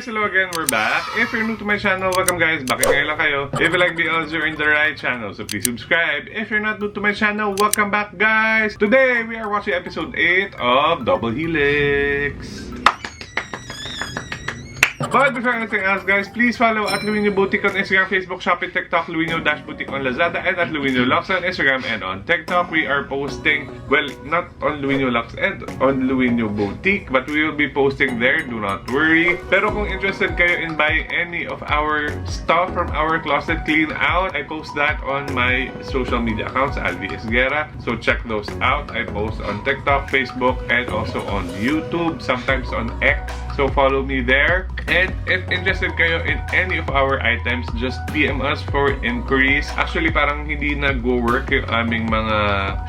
guys, hello again, we're back. If you're new to my channel, welcome guys, bakit ngayon lang kayo? If you like the odds, you're in the right channel, so please subscribe. If you're not new to my channel, welcome back guys. Today, we are watching episode 8 of Double Helix. But before anything else guys, please follow at Luino Boutique on Instagram, Facebook, Shopee, TikTok, Luino-Boutique on Lazada, and at Luino Lux on Instagram and on TikTok. We are posting, well, not on Luino Lux and on Luino Boutique, but we will be posting there, do not worry. Pero kung interested kayo in buying any of our stuff from our closet clean out, I post that on my social media accounts, Alvi Esguera. So check those out. I post on TikTok, Facebook, and also on YouTube, sometimes on X. So follow me there. And if interested kayo in any of our items, just PM us for inquiries. Actually, parang hindi nag-work yung aming mga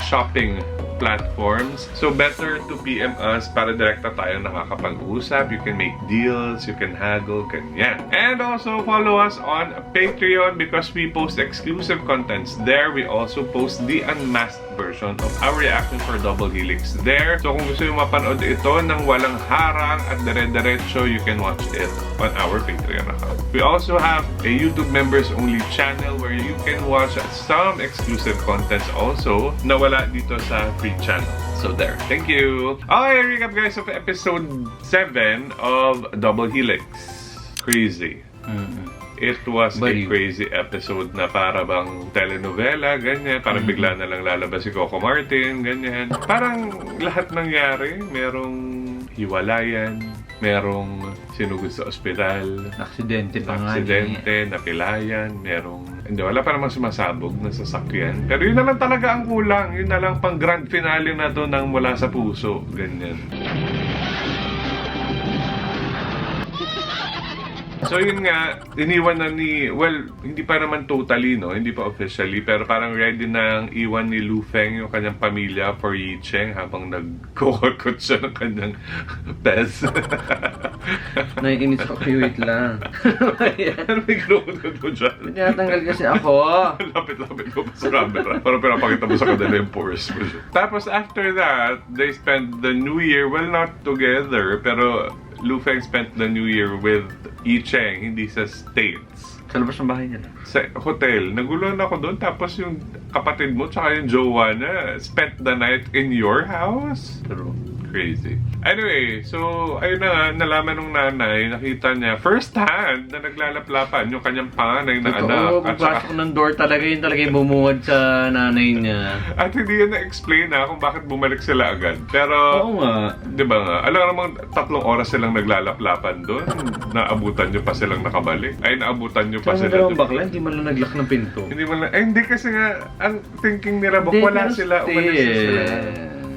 shopping platforms. So better to PM us para direkta tayo nakakapag-usap. You can make deals, you can haggle, ganyan. And also follow us on Patreon because we post exclusive contents there. We also post the unmasked version of our reaction for Double Helix there. So kung gusto yung mapanood ito ng walang harang at dire-diretso, you can watch it on our Patreon account. We also have a YouTube members only channel where you can watch some exclusive contents also na wala dito sa free channel. So there. Thank you. Okay, recap guys of episode 7 of Double Helix. Crazy. It was a crazy episode na para bang telenovela, ganyan. Parang bigla na lang lalabas si Coco Martin, ganyan. Parang lahat nangyari. Merong hiwalayan, merong sinugod sa ospital, aksidente pa nga. Aksidente, napilayan, merong hindi, wala pa namang sumasabog na sasakyan. Pero yun na lang talaga ang kulang. Yun na lang pang grand finale na to ng Mula sa Puso. Ganyan. So yun nga, iniwan na ni, well, hindi pa naman totally, no? Hindi pa officially, pero parang ready na ang iwan ni Lu Feng yung kanyang pamilya for Yi Cheng habang nagkukot siya ng kanyang pez. Naiinis ako, wait lang. Ano may ginukot ko dyan? Tinatanggal kasi ako. Lapit-lapit ko pa sa camera. Parang pinapakita mo sa kanila yung pores mo. Tapos after that, they spent the New Year, well, not together, pero Lu Feng spent the New Year with Yi Cheng, hindi sa States. Sa labas ng bahay niya lang. Sa hotel. Nagulo na ako doon. Tapos yung kapatid mo, tsaka yung jowa na, spent the night in your house? True. Crazy. Anyway, so, ayun na nga, nalaman ng nanay, nakita niya, first hand, na naglalaplapan yung kanyang panganay na anak. Oo, pagpasok ng door talaga, yun talaga yung bumungad sa nanay niya. At hindi yun na-explain na kung bakit bumalik sila agad. Pero, oo nga. Di ba nga, alam namang 3 oras silang naglalaplapan doon. Naabutan nyo pa silang nakabalik. Ay, naabutan nyo pa sila sila doon. Bakla, hindi man lang naglock ng pinto. Hindi man lang, hindi kasi nga, ang thinking nila, wala sila, umalis sila.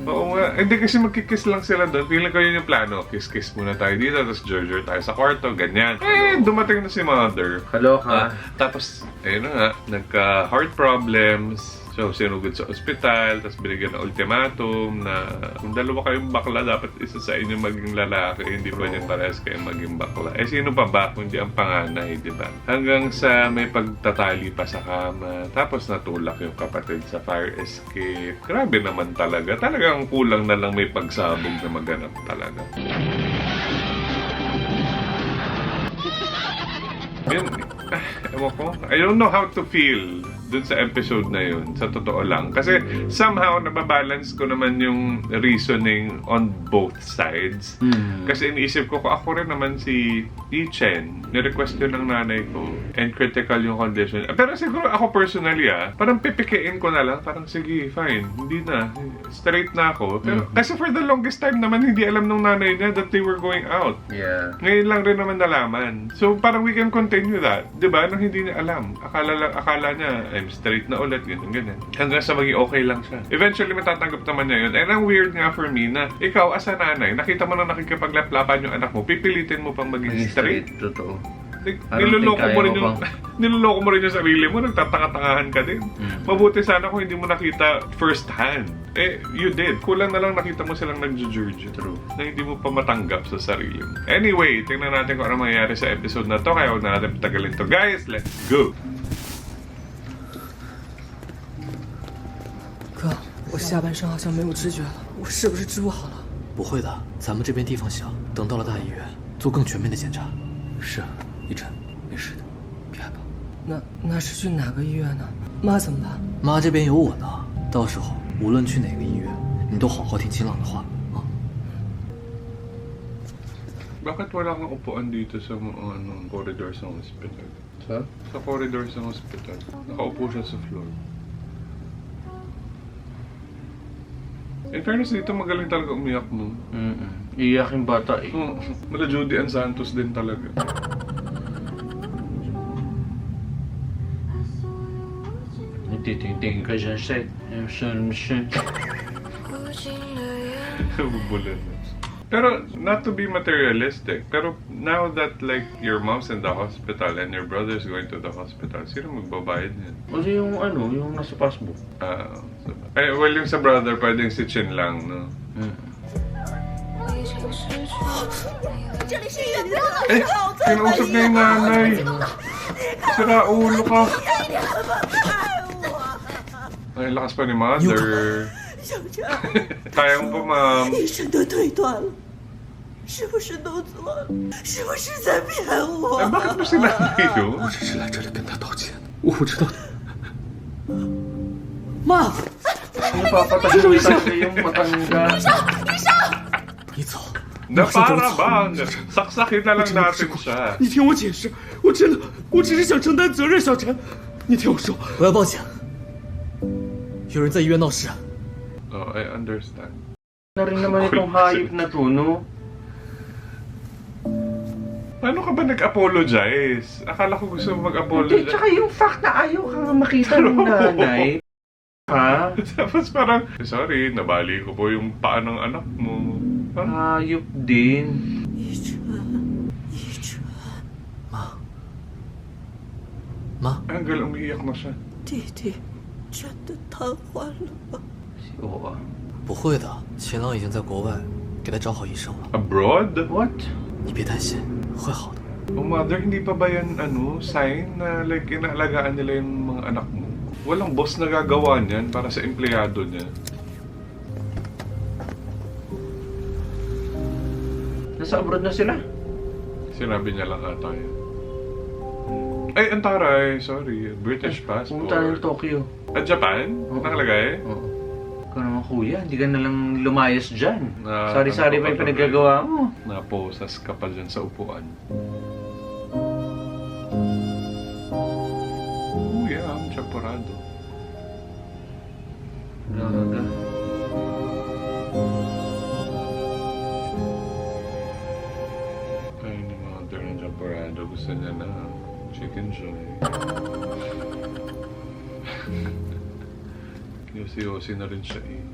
Oo nga. Hindi kasi magkikiss lang sila doon. Feeling ko yun yung plano. Kiss-kiss muna tayo dito, tapos Jojo tayo sa kwarto, ganyan. Dumating na si Mother. Kaloka. Tapos, ayun na nga, nagka-heart problems. So, sinugod sa ospital, tapos binigyan ng ultimatum na kung dalawa kayong bakla, dapat isa sa inyo maging lalaki, hindi pwedeng parehas kayong maging bakla. Eh, sino pa ba kung di ang panganay, di ba? Hanggang sa may pagtatali pa sa kama, tapos natulak yung kapatid sa fire escape. Grabe naman talaga. Talagang kulang na lang may pagsabog na maganap talaga. Yun, ewan ko. I don't know how to feel dun sa episode na yun, sa totoo lang. Kasi somehow nababalance ko naman yung reasoning on both sides. Kasi iniisip ko, ako rin naman si Yi Chen, nirequest yun ng nanay ko, and critical yung condition. Pero siguro ako personally, parang pipikiin ko na lang, parang sige, fine, hindi na, straight na ako. Pero kasi for the longest time naman, hindi alam ng nanay niya that they were going out. Yeah. Ngayon lang rin naman nalaman. So parang we can continue that. Diba? Nang hindi niya alam. Akala niya, I'm straight na ulit, ganyan. Hanggang sa maging okay lang siya. Eventually, matatanggap naman niya yun. And ang weird nga for me na, ikaw as a nanay, nakita mo na nakikipaglaplapan yung anak mo, pipilitin mo pang maging straight. Totoo. Niloloko mo rin yung sarili mo, nagtatanga-tangahan ka din. Mabuti sana kung hindi mo nakita first hand. Eh, you did. Kulang na lang nakita mo silang nagjo-judge. True. Na hindi mo pa matanggap sa sarili mo. Anyway, tingnan natin kung ano mangyayari sa episode na to. Kaya huwag na natin patagalin to. Guys, let's go! 哥，我下半身好像没有知觉了，我是不是治不好了？不会的，咱们这边地方小，等到了大医院做更全面的检查。是啊，一晨，没事的，别害怕。那是去哪个医院呢？妈怎么办？妈这边有我呢，到时候无论去哪个医院，你都好好听晴朗的话啊。 Bakit wala kang upuan dito sa mga corridor sa hospital? Sa corridor sa hospital. Nakaupo siya sa floor. In fairness dito, magaling talaga umiyak, no? Iyak yung bata eh. Mala Judy Ann Santos din talaga. Nagtitingting ka dyan, Seth. Bubulan. Pero, not to be materialistic, pero now that like your mom's in the hospital and your brother's going to the hospital, sino magbabayad niyan? Kasi yung ano, yung nasa passbook. Well, yung sa brother, pwedeng si Chin lang, no? Kinausap na yung nanay. Sira ulo ka. Ay, lakas pa ni mother. Kaya mo pa, ma'am. 医生都推断了，是不是弄错了？是不是在骗我？ Ay, bakit mo sinabi yun? 我只是来这里跟他道歉，我不知道的。妈， Napapatagulit talaga yung matanda. 你走， Na para bang, saksakin na lang natin siya. 你听我解释，我只是想承担责任，小陈，你听我说。我要报警。有人在医院闹事。 Oh, I understand. Na rin naman itong hayop na to, no? Paano ka ba nag-apologize? Akala ko gusto mo Hindi, mag-apologize. tsaka yung fact na ayaw kang makita ng nanay. Ha? Tapos parang, sorry, nabali ko po yung paa ng anak mo. Parang, Hayop din. 医生，妈， Angel, umiiyak na siya. 弟弟真的瘫痪了吗？ Oo ah. 不会的，秦朗已经在国外，给他找好医生了。 Abroad? What? 你别担心，会好的。 Oh, mother, hindi pa ba yan, sign na like inaalagaan nila yung mga anak mo? Walang boss na gagawa niyan para sa empleyado niya. Nasa abroad na sila. Sinabi niya lang ata yun. Ay, ang taray, sorry. British passport. Pumunta ng Tokyo. At Japan? Oo. Nakalagay? Oo. Ikaw naman kuya, hindi ka nalang lumayas dyan. Sari-sari ano pa yung ka pa pinaggagawa mo. Naposas ka pa dyan sa upuan. Yeah, I'm chaporado. Talaga. Ay, ni mother ng chaporado. Gusto niya na chicken joy. Yosi-yosi na rin siya eh.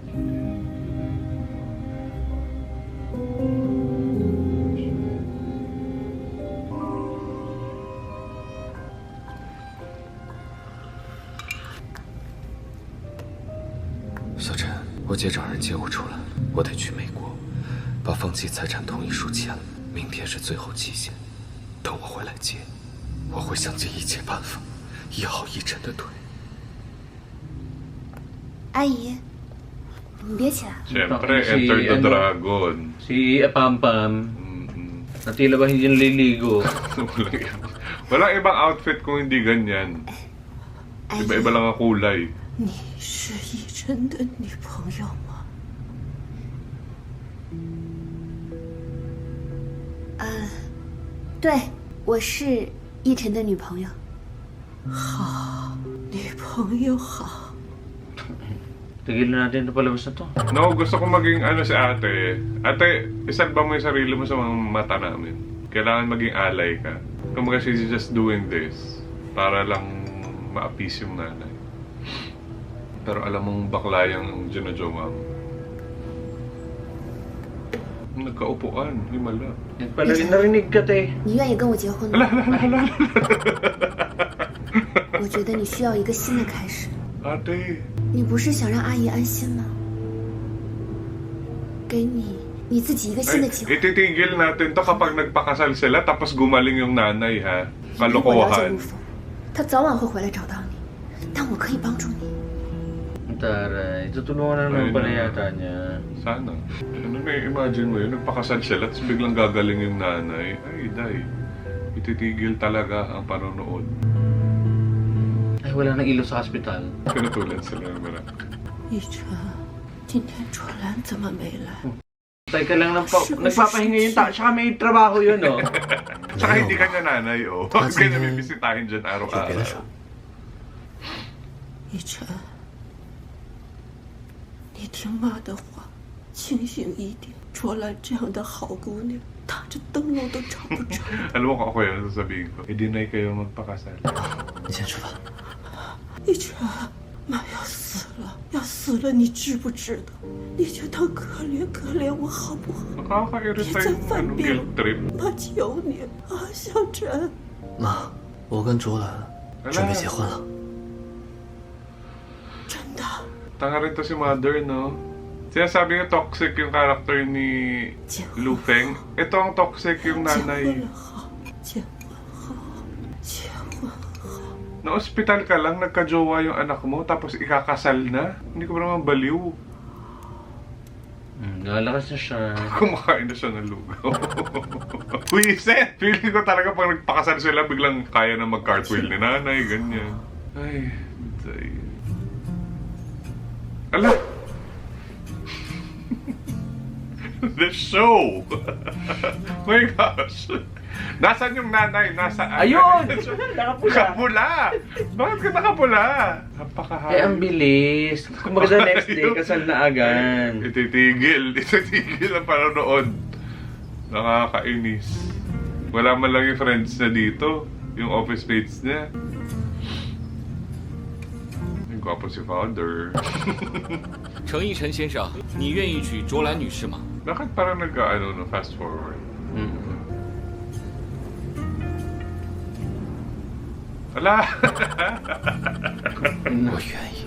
小陈，我姐找人接我出来，我得去美国，把放弃财产同意书签了。明天是最后期限，等我回来接，我会想尽一切办法医好一晨的腿。 阿姨，你别起来， Siyempre, Si, Enter the ano? Dragon. Si Pampam, na tila ba hindi naliligo? Walang ibang outfit kung hindi ganyan. 阿姨， Iba-iba lang ang kulay. 你是医生的女朋友吗？对，我是依晨的女朋友。好，女朋友好。 Tigilan natin ito palabas na to. No, gusto ko maging si ate. Ate, isalba mo yung sarili mo sa mga mata namin. Kailangan maging alay ka. Kumbaga she's just doing this para lang ma-appease yung nanay. Pero alam mong bakla yung ginajowa mo. Nagkaupuan, himala. Yan pala rin narinig ka, te. 你愿意跟我结婚吗？我觉得你需要一个新的开始。 Ate, 你不是想让阿姨安心吗？给你自己一个新的机会。 ititigil natin to kapag nagpakasal sila tapos gumaling yung nanay, ha? 如果了解 Kalokohan. 陆峰，他早晚会回来找到你，但我可以帮助你。 Taray, tutulungan na naman pala yata niya. Sana. Ano na imagine mo yun, nagpakasal sila tapos biglang gagaling yung nanay. Ay, day. Ititigil talaga ang panonood. Ay, wala nang ilo sa hospital. Pinutulan sila ng merak. 一晨，今天卓兰怎么没来？ Tay ka lang nagpapahinga yung tsaka may trabaho yun, oh. Tsaka hindi kanya nanay, oh. Bakit kanya may bisitahin dyan 有别的 araw-araw? 事？一晨，你听妈的话，清醒一点。卓兰这样的好姑娘，打着灯笼都找不着。 Alam mo kung ako yun, sasabihin ko, i-deny kayo magpakasal. 你先吃饭。一晨，妈要死了，要死了，你知不知道？你就当可怜可怜我好不好？ Nakaka-irita yung guilt trip. 妈求你啊，小晨。妈，我跟卓兰准备结婚了。 真的？ Tanga rin to si Mother, no? Sinasabi nga toxic yung character ni Lu Feng. Ito ang toxic yung 结 nanay. 婚了好，结婚好，结婚好。 Na-hospital ka lang, nagka-jowa yung anak mo, tapos ikakasal na? Hindi ko ba naman baliw? Lalakas na siya. Kumakain na siya ng lugaw. Wiset! Feeling ko talaga pag nagpakasal sila, biglang kaya na mag-cartwheel ni nanay, ganyan. Ay, day. Ala! The show! My gosh! Nasaan yung nanay? Nasaan? Ayun! Nakapula. Nakapula! Bakit ka nakapula? Napakahal. Eh, ang bilis. Kumbaga the next day, kasal na agad. Ititigil ang panonood. Nakakainis. Wala man lang yung friends na dito. Yung office mates niya. Ang gwapo si Father. 程逸晨先生，你愿意娶卓兰女士吗？ Bakit parang nag-ano no, fast forward? Ala! 我愿意。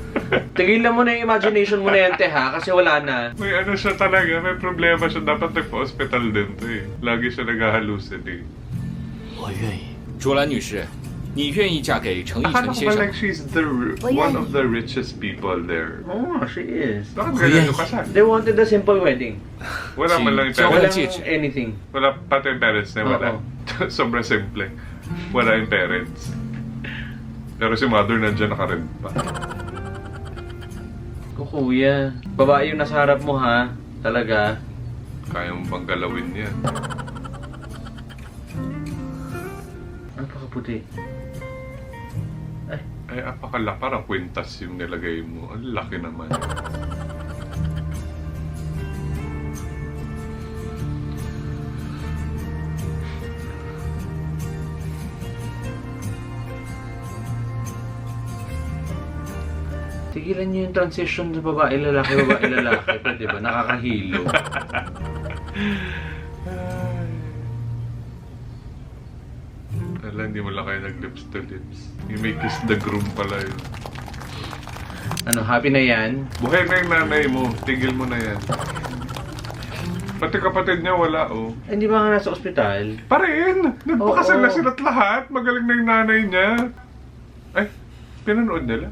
Tigilan mo na yung imagination mo na yan, te, ha? Kasi wala na. May ano siya talaga, may problema siya. Dapat nagpa-hospital din to eh. Lagi siya nag-hallucinate. 我愿意。卓兰女士，你愿意嫁给程逸 Akala 晨 ko 先 ba 生 like she's one of the richest people there? Oo, she is. Bakit ganyan yung kasal? They wanted a simple wedding. Wala man lang yung Joke parents. lang. Walang anything. Wala pati yung parents na wala. Oo. Sobrang simple. Wala yung parents. Pero si Mother nandiyan naka-rent pa. O kuya, babae yung nasa harap mo, ha? Talaga. Kaya mo bang galawin yan? Napakaputi. Ay, apakala, parang kwintas yung nilagay mo. Ang laki naman. Tigilan niyo yung transition sa babae-lalaki. Pwede ba? Nakakahilo. Wala, hindi mo lang kayo nag-lips to lips. You may kiss the groom pala yun. Ano, happy na yan? Buhay na yung nanay mo. Tigil mo na yan. Pati kapatid niya wala, oh. Eh, hindi ba nga nasa ospital? Pa rin! Nagpakasal Oo. na sila't lahat. Magaling na yung nanay niya. Ay, pinanood nila?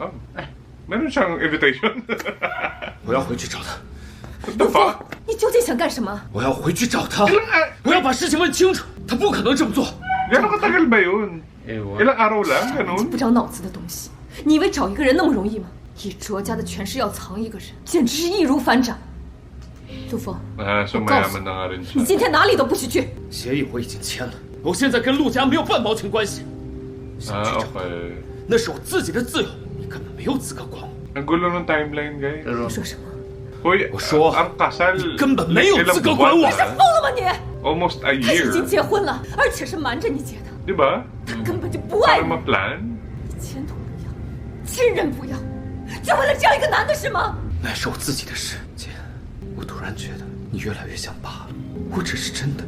Oh. Meron siyang invitation. 我要回去找他， What the fuck? 你究竟想干什么？我要回去找他， Ilang, 我要把事情问清楚。他不可能这么做。 gano'ng katagal ba yun? Ewan. Ilang araw lang? 不 Ganun? 长脑子的东西！你以为找一个人那么容易吗？以卓家的权势要藏一个人，简直是易如反掌。陆枫， Ah, so 我告诉 mayaman na nga rin 你， siya. 你今天哪里都不许去。 协议我已经签了，我现在跟陆家没有半毛钱关系。想去 Ah, 找， okay. 那是我自己的自由，你根本没有资格管我。 Ang gulo ng timeline, guys. Pero, 你说什么？ Hoy, 我说， ang kasal... 你根本没有 ilang 资格管 buwan 我。 na? 疯了吗你？ Almost a 他已经 year. 结婚了，而且是瞒着你结的， Di ba? 他根本就不爱 Para 你， ma-plan? 前途不要，亲人不要，就为了这样一个男的是吗？ 那是我自己的事，姐。我突然觉得你越来越像爸了，我只是真的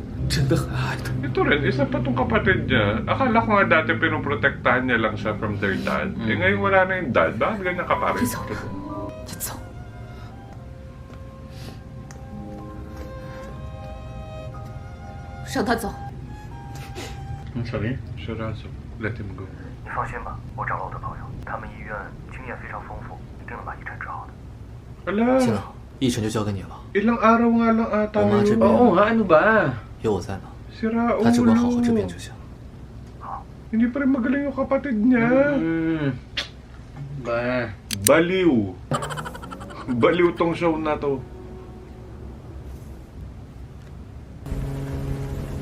很爱他。 Ito rin, isa pa tong kapatid niya. Akala ko nga dati pinoprotektahan niya lang siya from their dad. Eh ngayon wala na yung dad. Bakit ganyan ka pa rin? 你走吧，你走。让他走。 ang sabi? Shirazo, let him go. 你放心吧，我找了我的朋友，他们医院经验非常丰富，一定能把遗产治好的。 Ala, 行了，一晨就交给你了， ilang araw nga lang ata Oo nga, yun. Jim. Oo nga, ano ba? 有我在呢， Sira 他只管好 ulo. 好这边就行。Hindi pa rin magaling yung kapatid niya. Ba? Baliw. Baliw tong show na to.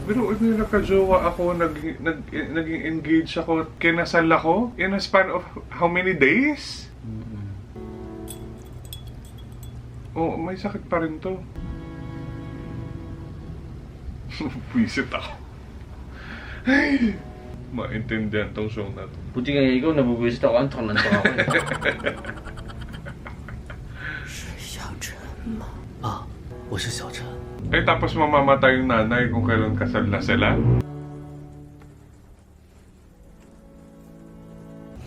Pero ano, nagka-jowa ako, naging engage ako, kinasal ako in a span of how many days? Oh, may sakit pa rin to. Visit ako. Ay, maintindihan tong show na to. Buti nga ikaw, nabubuwisit ako. Antok-antok ako. 是小陈吗？妈，我是小陈。 Eh, tapos mamamatay yung nanay kung kailan kasal na sila?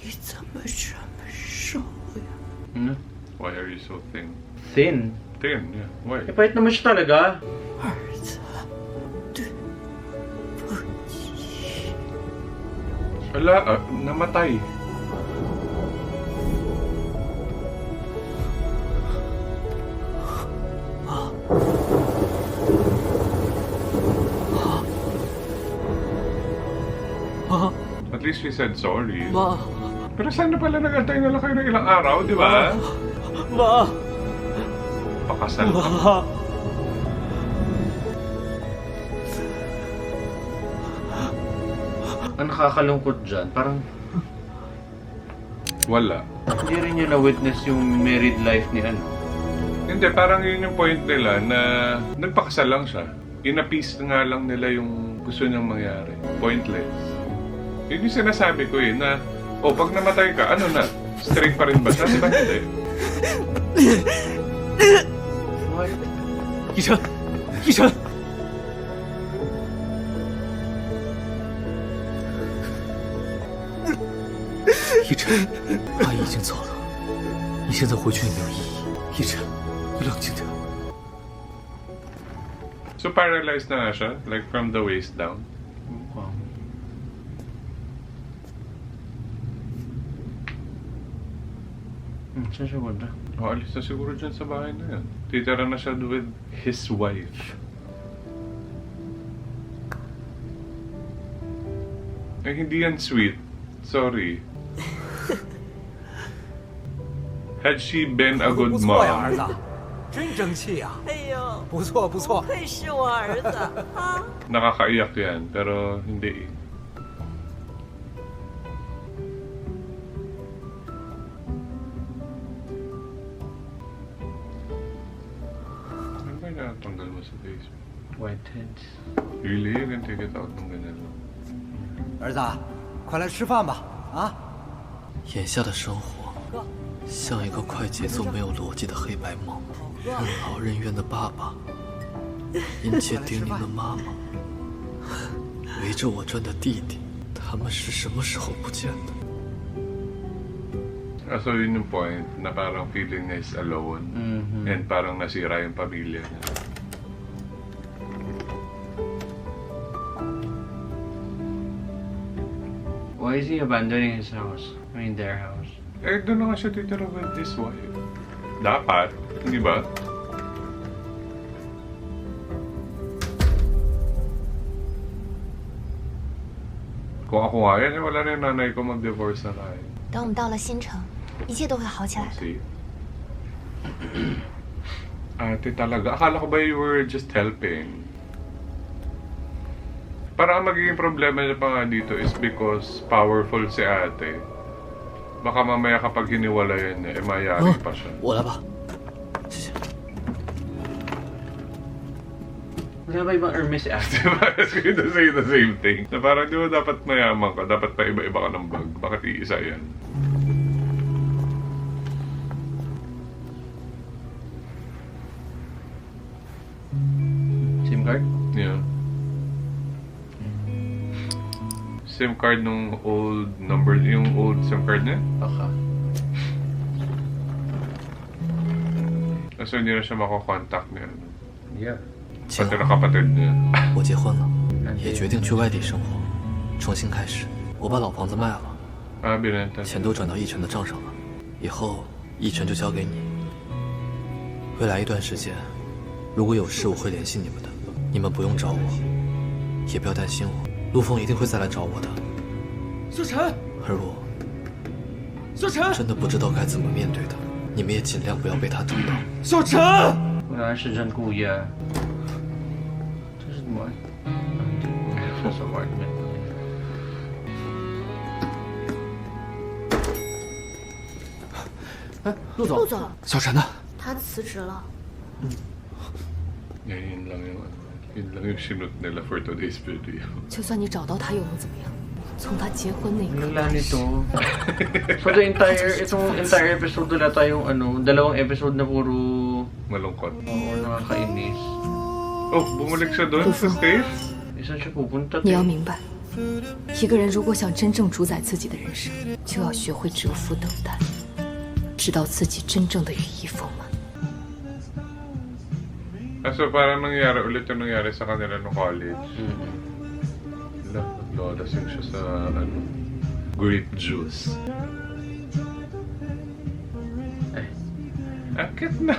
你怎么这么瘦呀？ Why are you so thin? Thin? Thin, yeah. Why? Eh, pahit naman siya talaga. 儿子，对不起。 Wala, namatay. At least she said sorry. Pero sana pala nag-antay na lang kayo ng ilang araw, di ba? Pakasal ka. Ang nakakalungkot dyan, parang Wala. hindi rin niya na-witness yung married life ni ano. Hindi, parang yun yung point nila na nagpakasal lang siya. Ina-peace nga lang nila yung gusto niyang mangyari. Pointless. Yun yung sinasabi ko na, oh, pag namatay ka, ano na? Straight pa rin ba siya? Di ba hindi? What? 医生，医生，一晨，阿姨已经走了，你现在回去也没有意义。医生，你冷静点。 So paralyzed na nga siya? Like from the waist down? Wow. Saan siya punta? Oh, alis na siguro dyan sa bahay na yan. Titira na siya with his wife. Eh, hindi yan sweet. Sorry. Had she been a good 不错呀，儿 mom, 子，真争气呀！哎呦，不错不错。会是我儿子啊！ nakakaiyak yan. Pero hindi. Ano ba yung natanggal mo sa Facebook? White heads. Really? You can take it out ng ganyan. 儿子，快来吃饭吧！啊，眼下的生活像一个快节奏、没有逻辑的黑白梦。任劳任怨的爸爸，殷切叮咛的妈妈，围着我转的弟弟，他们是什么时候不见的？ So yun yung point na parang feeling niya is alone and parang nasira yung pamilya niya. Why is he abandoning his house? I mean, their house. Eh, doon na nga siya titira with his wife. Dapat, hindi ba? Kung ako nga yan, wala na yung nanay ko mag-divorce na tayo. 等我们到了新城，一切都会好起来的。 See? Ate talaga. Akala ko ba you were just helping? Parang ang magiging problema niya pa nga dito is because powerful si ate. Baka mamaya kapag hiniwalayan niya, mayari pa siya. 我来吧，谢谢。 Wala ba ibang Hermes si ate? Diba? It's going to say the same thing. Na parang di ba dapat mayaman ka, dapat pa iba-iba ka ng bag. Bakit iisa yan? SIM card? Yeah. SIM card nung old number, yung old SIM card niya? Baka. So hindi na siya makakontakt niya. Yeah. 结 Pati 婚 na kapatid niya. 我结婚了，也决定去外地生活，重新开始。我把老房子卖了， Ah, binenta. 钱都转到奕晨的账上了，以后奕晨就交给你。未来一段时间，如果有事我会联系你们的，你们不用找我，也不要担心我，陆枫一定会再来找我的。小陈，而我小陈，真的不知道该怎么面对他。你们也尽量不要被他等到。小陈，果然是真故意啊！这是什么？这是什么？哎，陆总，陆总，小陈呢？他辞职了。Yun lang yung sinut nila for today's video. 就算你找到他又能怎么样？从他结婚那一刻 Wala nito. So itong entire episode wala tayong dalawang episode na puro Malungkot. nakakainis. Oh, bumalik siya doon sa States? Saan siya pupunta? 你要明白，一个人如果想真正主宰自己的人生，就要学会蛰伏等待，直到自己真正的羽翼丰满。 So parang nangyari ulit yung nangyari sa kanila no college. Naglalasing siya sa grape juice. Akit mo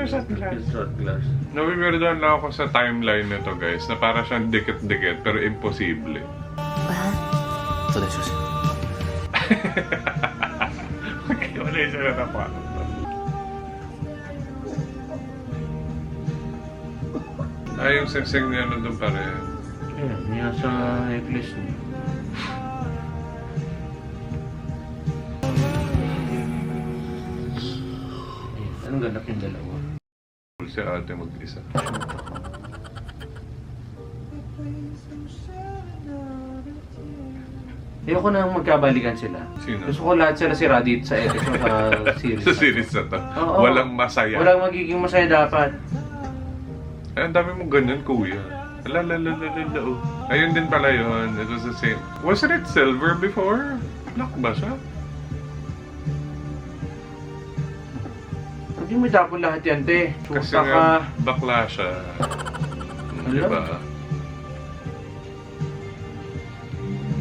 sa glass. Nabibiruan lang ako sa timeline nito guys, na para siyang dikit-dikit pero imposible. 晚安。早点休息。Wala siya na tapak. Yung sing-sing niya doon pa rin. Yan sa necklace niya. Anong ganap yung dalawa? Si ate mag-isa. Ayoko na magkabalikan sila. Sino? Gusto ko lahat sila si Radit sa episode sa series. Sa series na to. Oo. Walang masaya. Walang magiging masaya dapat. Ay, ang dami mong ganyan, kuya. Alalalala, oh. Ayun din pala yun. It was the same. Wasn't it silver before? Black ba siya? Hindi mo dapat lahat yan, te. Kasi Suta ka. nga, bakla siya. Diba?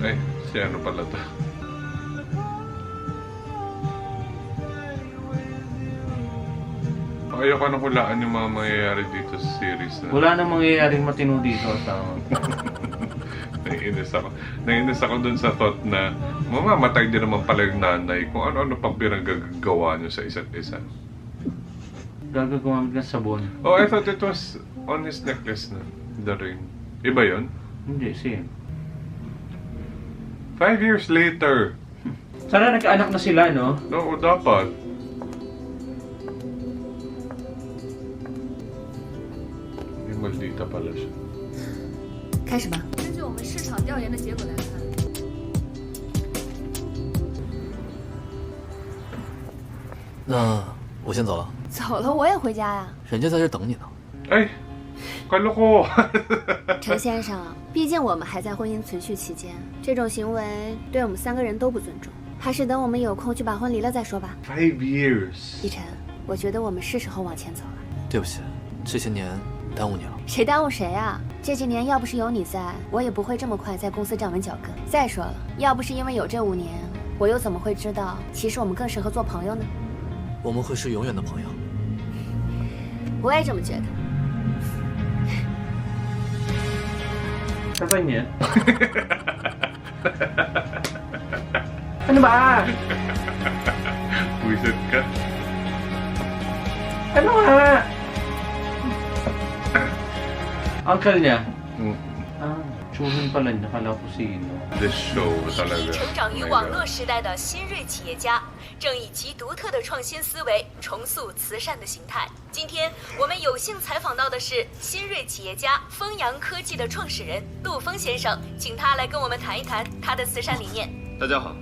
Ay, si ano pala to? Ayoko na hulaan yung mga mangyayari dito sa series na. Wala nang mangyayaring matino dito sa Naiinis ako dun sa thought na mamamatay din naman pala yung nanay kung ano-ano pang pinagagawa nyo sa isa't isa. gagawin ng sabon. Oh, I thought it was on his necklace na. The ring. Iba yun? Hindi, same. 5 years later. Sana nagkaanak na sila, no? Oo, dapat. Yung maldita pala siya. 开始吧。根据我们市场调研的结果来看，那我先走了。走了我也回家呀。人家在这等你呢。哎，kaloko 陈先生，毕竟我们还在婚姻存续期间，这种行为对我们3个人都不尊重，还是等我们有空去把婚离了再说吧。 5 years 依晨，我觉得我们是时候往前走了。对不起，这些年耽误你了。谁耽误谁啊？这几年要不是有你在，我也不会这么快在公司站稳脚跟。再说了，要不是因为有这5年，我又怎么会知道，其实我们更适合做朋友呢？我们会是永远的朋友。我也这么觉得。 Sabay niya. Ano ba? Wizard ka. Ano nga? Uncle niya? Ah, Chuhin pala niya. Kala ko sino. This show talaga. 成长于网络时代的新锐企业家，正以其独特的创新思维重塑慈善的形态。今天我们有幸采访到的是新锐企业家丰阳科技的创始人陆峰先生，请他来跟我们谈一谈他的慈善理念。大家好，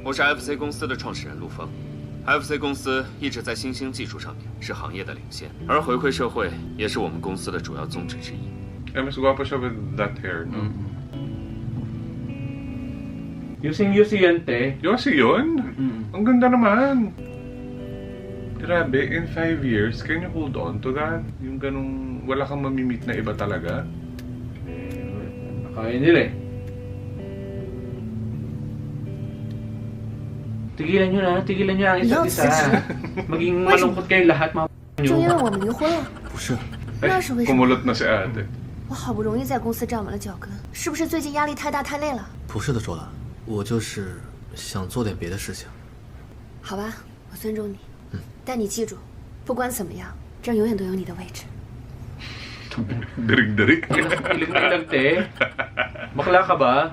我是 FC 公司的创始人陆峰。FC 公司一直在新兴技术上面是行业的领先，而回馈社会也是我们公司的主要宗旨之一。Eh, mas gwapo siya with that hair, no? Yusing-yusi yan, te. Yossi yun? Ang ganda naman. Grabe, in 5 years, can you hold on to that? Yung ganong wala kang mamimit na iba talaga? Kaya nila eh. Tigilan nyo na ang isa't isa. Maging malungkot kayong lahat, mga nyo. 就因为我们离婚了。不是，那是为什么？ Kumulot na si ate. 我好不容易在公司站稳了脚跟，是不是最近压力太大太累了？不是的，卓兰，我就是想做点别的事情。好吧，我尊重你。但你记住，不管怎么样，这儿永远都有你的位置。Dirig-dirig. Ilag na ilag, te. Bakla ka ba?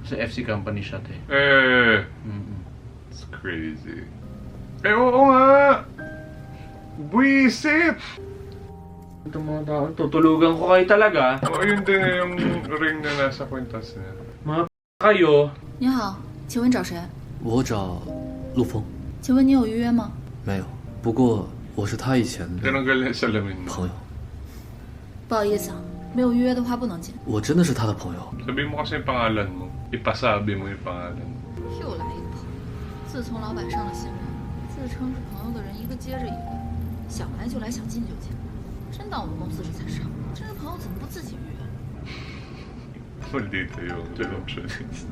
Sa FC company siya, te. It's crazy. Oo nga! Buisit! Ito mga tao, tutulugan ko kayo talaga. Oo, yun din yung ring na nasa kwintas niya. Mga kayo. 你好，请问找谁？我找陆峰。请问你有预约吗？没有，不过我是他以前的 Tinanggal niya sa lamin mo. 朋友。不好意思啊，没有预约的话不能进。我真的是他的朋友。 Sabihin mo kasi yung pangalan mo. Ipasabi mo yung pangalan mo. 又来一个朋友。自从老板上了新闻，自称是朋友的人一个接着一个，想来就来，想进就进，真当我们公司是菜市场？这个朋友怎么不自己预约？ Maldito yung Chinese.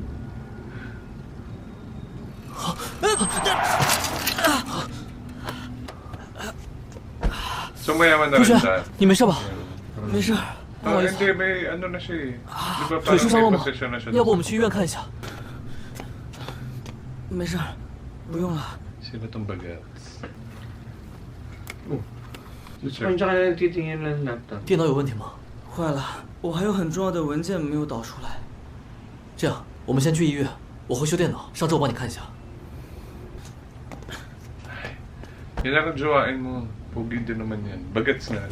So mayaman na rin siya. 你没事吧？没事，不好意思。 Hindi, may ano na siya eh. Di ba 腿受伤了 may 吗 position na siya?？要不我们去医院看一下？没事，不用了。 Sino tong bagets? Saan ka na nagtitingin ng laptop? 电脑有问题吗？坏了，我还有很重要的文件没有导出来。这样，我们先去医院，我会修电脑，上周我帮你看一下。 Yan lang ang jowain mo. Pogi din naman yan. Bagets na.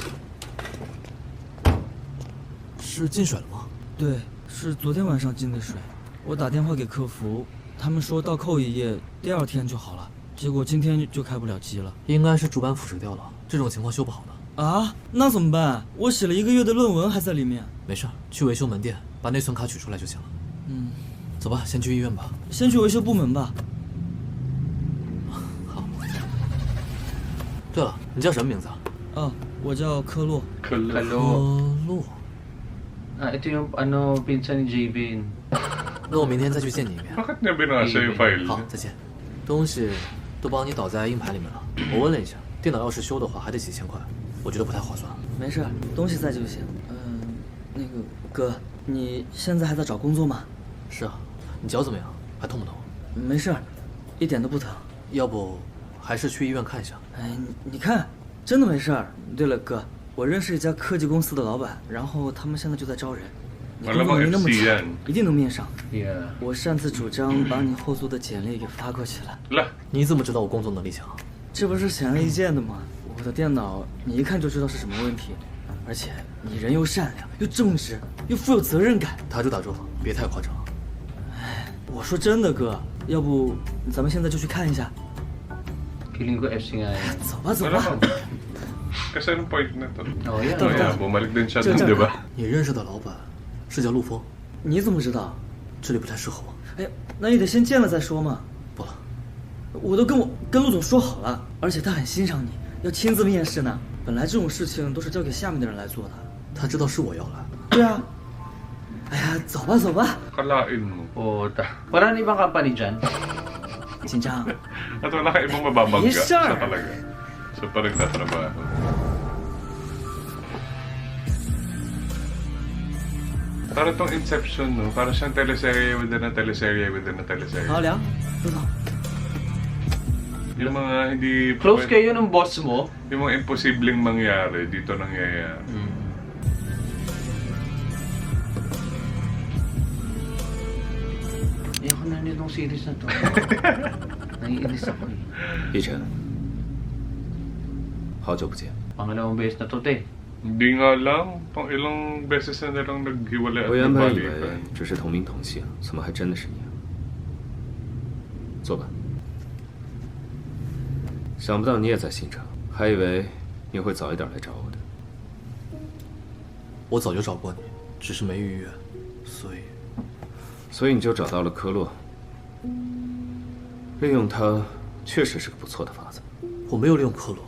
是进水了吗？对，是昨天晚上进的水。我打电话给客服，他们说倒扣一页，第2天就好了。结果今天就开不了机了。应该是主板腐蚀掉了，这种情况修不好的。啊？那怎么办？我写了1个月的论文还在里面。没事，去维修门店把内存卡取出来就行了。走吧，先去医院吧。先去维修部门吧。 对了，你叫什么名字啊？哦，我叫科洛。科洛。科洛。ito yung ano pinsan ni Jabin。那我明天再去见你一面。 Bakit niya binasa yung file? 好，再见。东西都帮你导在硬盘里面了。我问了一下，电脑要是修的话，还得几千块，我觉得不太划算。没事，东西在就行。那个哥，你现在还在找工作吗？是啊。你脚怎么样？还痛不痛？没事，一点都不疼。要不还是去医院看一下。哎，你看，真的没事儿。对了，哥，我认识一家科技公司的老板，然后他们现在就在招人。你工作能力那么强，一定能面上。我擅自主张把你后座的简历给发过去了。你怎么知道我工作能力强？这不是显而易见的吗？我的电脑你一看就知道是什么问题，而且你人又善良又正直又富有责任感。打住打住，别太夸张。哎，我说真的，哥，要不咱们现在就去看一下。 Feeling ko FC nga yan. 走吧，走吧。 Kasi anong point na to? Oh, yan. Kaya bumalik din siya dun, di ba? 你认识的老板是叫陆峰？你怎么知道？这里不太适合我。哎，那也得先见了再说嘛。不了，我都跟陆总说好了，而且他很欣赏你，要亲自面试呢。本来这种事情都是交给下面的人来做的。他知道是我要来。对啊。哎呀，走吧，走吧。 Kalain mo. Puta. Wala na ibang company dyan. 紧张。 At wala ka ibang mababangga. Siya talaga. Siya pa rin tatrabaho. Para tong Inception, no? Para siyang teleserye within a teleserye within a teleserye. 好，聊，陆总。 Yung mga hindi... Close kayo ng boss mo? Yung mga imposibleng mangyari, dito nangyayari. Ayoko na nitong series na to. Naiinis ako eh. 奕晨，好久不见。 Pangalawang beses na to, te. Hindi nga lang. Pang ilang beses na nilang naghiwalay at 我原本以为 nagbalikan. 只是同名同姓，怎么还真的是你啊？坐吧。想不到你也在新城，还以为你会早一点来找我的。我早就找过你，只是没预约，所以你就找到了科洛，利用他确实是个不错的法子。我没有利用科洛，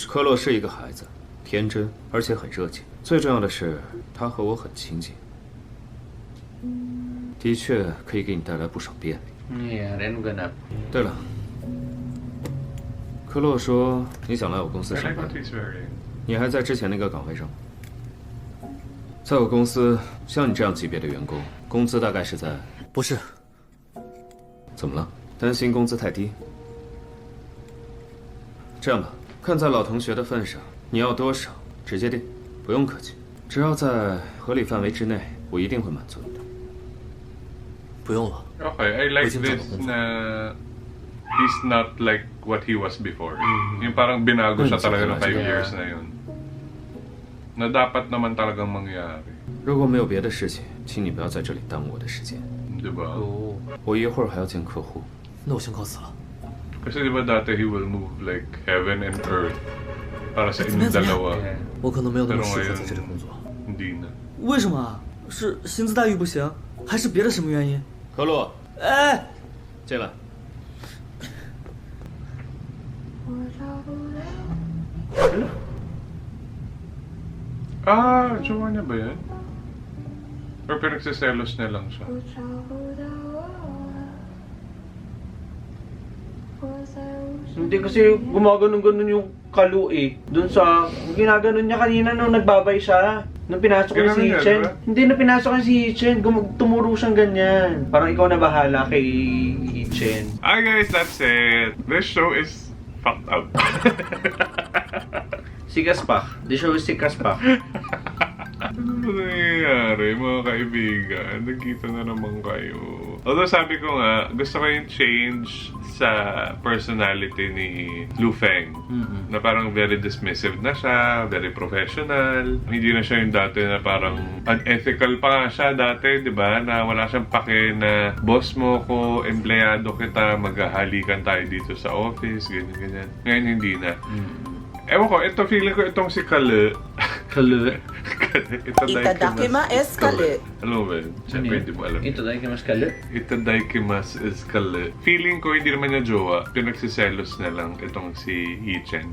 科洛是一个孩子，天真而且很热情，最重要的是他和我很亲近，的确可以给你带来不少便利。对了，科洛说你想来我公司 I 上 like 班 what，he's wearing. 你还在之前那个岗位上。在我公司，像你这样级别的员工，工资大概是在……不是。怎么了？担心工资太低？这样吧，看在老同学的份上，你要多少直接定，不用客气，只要在合理范围之内，我一定会满足你的。不用了。 Okay, I like this na he's not like what he was before. Yung parang binago siya talaga ng 5 years na yun. Na dapat naman talagang mangyari. 如果没有别的事情，请你不要在这里耽误我的时间。 Diba? 我一会儿还要见客户。那我先告辞了。 Kasi diba dati he will move like heaven and earth para sa inyong dalawa. 我可能没有那么 Pero 适合 ngayon, 在这里工作。 hindi na. 为什么啊？是薪资待遇不行，还是别的什么原因？科洛，哎，进来。 Ah, jowa niya ba yan? Or pinagsiselos niya lang siya? Hindi kasi gumaganon-ganon yung Kalu eh. Doon sa, ginaganon niya kanina nung nagbabay siya. Nung pinasok niya si Ganun Hichen. niya, Hindi, nung pinasok niya si Hichen, tumuro siyang ganyan. Parang ikaw na bahala kay Hichen. Hi guys, that's it. This show is fucked up. Si Kaspak. The show is si Kaspak. Ano ba nangyayari, mga kaibigan? Nagkita na naman kayo. Although sabi ko nga, gusto ko yung change sa personality ni Lu Feng. Na parang very dismissive na siya, very professional. Hindi na siya yung dati na parang unethical pa nga siya dati, di ba? Na wala siyang pake na boss mo ko, empleyado kita, maghahalikan tayo dito sa office, ganyan-ganyan. Ngayon hindi na. Ewan ko, ito feeling ko itong si Kalu. Kalu? Itadakimasu Kalu. Alam mo ba yun? Siyempre hindi mo alam. Itadakimasu Kalu? Itadakimasu Kalu. Feeling ko hindi naman niya jowa. Pinagsiselos na lang itong si Hichen.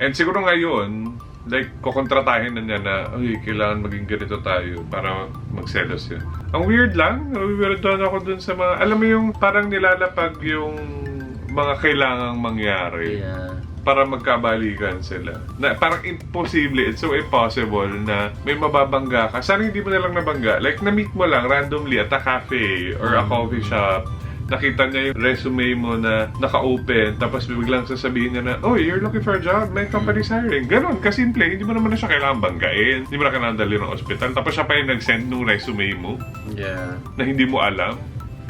And siguro ngayon, like, kukontratahin na niya na, ay, kailangan maging ganito tayo para magselos yun. Ang weird lang. Weird doon ako dun sa mga, alam mo yung parang nilalapag yung mga kailangang mangyari. Para magkabalikan sila. Na parang imposible, it's so impossible na may mababangga ka. Sana hindi mo na lang nabangga. Like, na-meet mo lang randomly at a cafe or a coffee shop. Nakita niya yung resume mo na naka-open, tapos biglang sasabihin niya na, oh, you're looking for a job, my company's hiring. Ganon, kasimple. Hindi mo naman na siya kailangan banggain. Hindi mo na kailangan dali ng ospital. Tapos siya pa yung nag-send nung resume mo. Na hindi mo alam.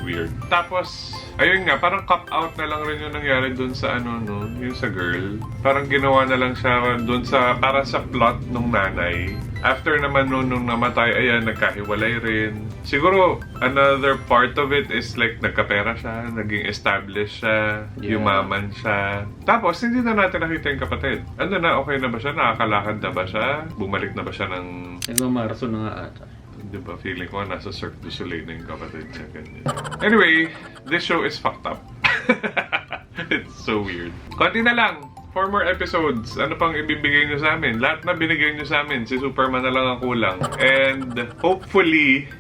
Weird. Tapos, ayun nga, parang cop-out na lang rin yung nangyari dun sa ano, no, yung sa girl. Parang ginawa na lang siya dun sa, para sa plot nung nanay. After naman nung namatay, ayan, nagkahiwalay rin. Siguro, another part of it is like, nagkapera siya, naging established siya, yumaman siya. Tapos, hindi na natin nakita yung kapatid. Ano na, okay na ba siya? Nakakalakad na ba siya? Bumalik na ba siya ng... Nagmamarathon na nga ata. Diba, feeling ko nasa Cirque du Soleil na yung kapatid niya, ganyan. Anyway, this show is fucked up. It's so weird. Konti na lang. 4 more episodes. Ano pang ibibigay nyo sa amin? Lahat na binigay nyo sa amin. Si Superman na lang ang kulang. And hopefully,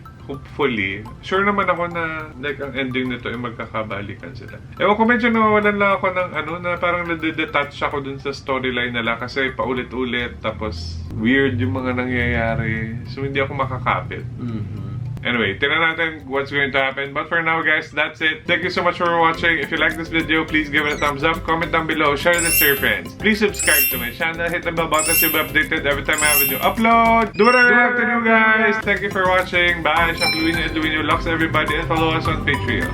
sure naman ako na like ang ending nito ay magkakabalikan sila. Ewan ko, medyo nawawalan lang ako ng ano, na parang nadedetach ako dun sa storyline nila kasi paulit-ulit tapos weird yung mga nangyayari. So hindi ako makakapit. Anyway, tingnan natin what's going to happen. But for now, guys, that's it. Thank you so much for watching. If you like this video, please give it a thumbs up. Comment down below. Share this to your friends. Please subscribe to my channel. Hit the bell button to be updated every time I have a new upload. Do whatever you have to do, guys. Thank you for watching. Bye. Shop Luino and Luino Lux, everybody. And follow us on Patreon.